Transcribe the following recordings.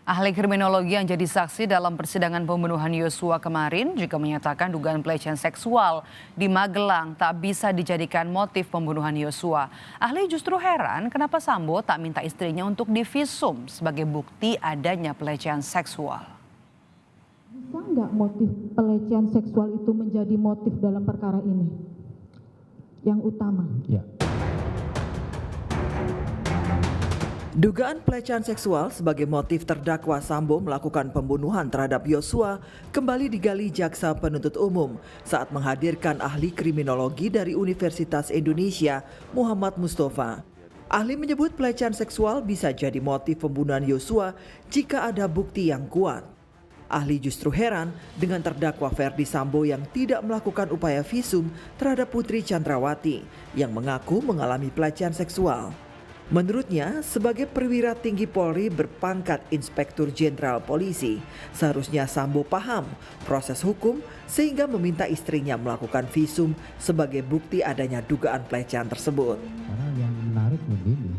Ahli kriminologi yang jadi saksi dalam persidangan pembunuhan Yosua kemarin juga menyatakan dugaan pelecehan seksual di Magelang tak bisa dijadikan motif pembunuhan Yosua. Ahli justru heran kenapa Sambo tak minta istrinya untuk divisum sebagai bukti adanya pelecehan seksual. Bisa nggak motif pelecehan seksual itu menjadi motif dalam perkara ini? Yang utama. Ya. Dugaan pelecehan seksual sebagai motif terdakwa Sambo melakukan pembunuhan terhadap Yosua kembali digali Jaksa Penuntut Umum saat menghadirkan ahli kriminologi dari Universitas Indonesia, Muhammad Mustafa. Ahli menyebut pelecehan seksual bisa jadi motif pembunuhan Yosua jika ada bukti yang kuat. Ahli justru heran dengan terdakwa Ferdi Sambo yang tidak melakukan upaya visum terhadap Putri Chandrawati yang mengaku mengalami pelecehan seksual. Menurutnya, sebagai perwira tinggi Polri berpangkat Inspektur Jenderal Polisi, seharusnya Sambo paham proses hukum sehingga meminta istrinya melakukan visum sebagai bukti adanya dugaan pelecehan tersebut. Karena yang menarik begini,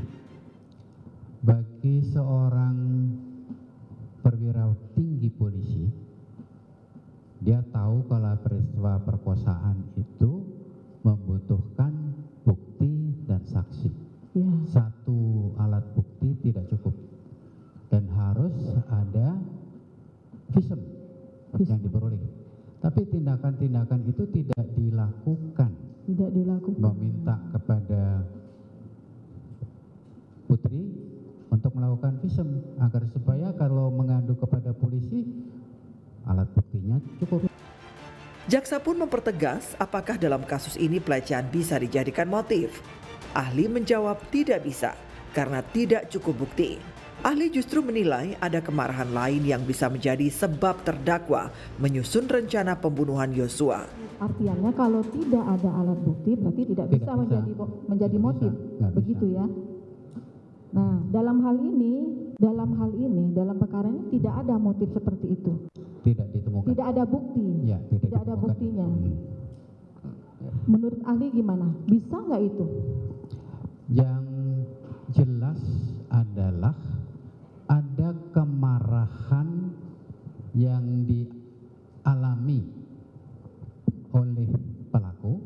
bagi seorang perwira tinggi polisi, dia tahu kalau peristiwa perkosaan itu membutuhkan bukti dan saksi. Ya. Satu alat bukti tidak cukup dan harus ada visum yang diperoleh. Tapi tindakan-tindakan itu tidak dilakukan. Tidak dilakukan. Meminta kepada Putri untuk melakukan visum agar supaya kalau mengadu kepada polisi alat buktinya cukup. Jaksa pun mempertegas apakah dalam kasus ini pelecehan bisa dijadikan motif. Ahli menjawab tidak bisa karena tidak cukup bukti. Ahli justru menilai ada kemarahan lain yang bisa menjadi sebab terdakwa menyusun rencana pembunuhan Yosua. Artinya kalau tidak ada alat bukti berarti tidak bisa menjadi motif. Begitu ya. Nah, dalam hal ini dalam perkara ini tidak ada motif seperti itu. Tidak ditemukan. Tidak ada bukti. Ya, tidak ada buktinya. Menurut ahli gimana? Bisa nggak itu? Yang jelas adalah ada kemarahan yang dialami oleh pelaku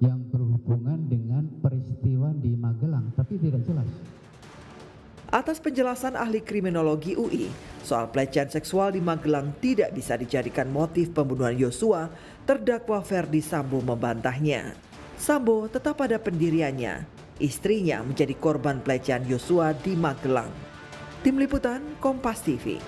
yang berhubungan dengan peristiwa di Magelang, tapi tidak jelas. Atas penjelasan ahli kriminologi UI soal pelecehan seksual di Magelang tidak bisa dijadikan motif pembunuhan Yosua, terdakwa Ferdi Sambo membantahnya. Sambo tetap pada pendiriannya. Istrinya menjadi korban pelecehan Yosua di Magelang. Tim Liputan Kompas TV.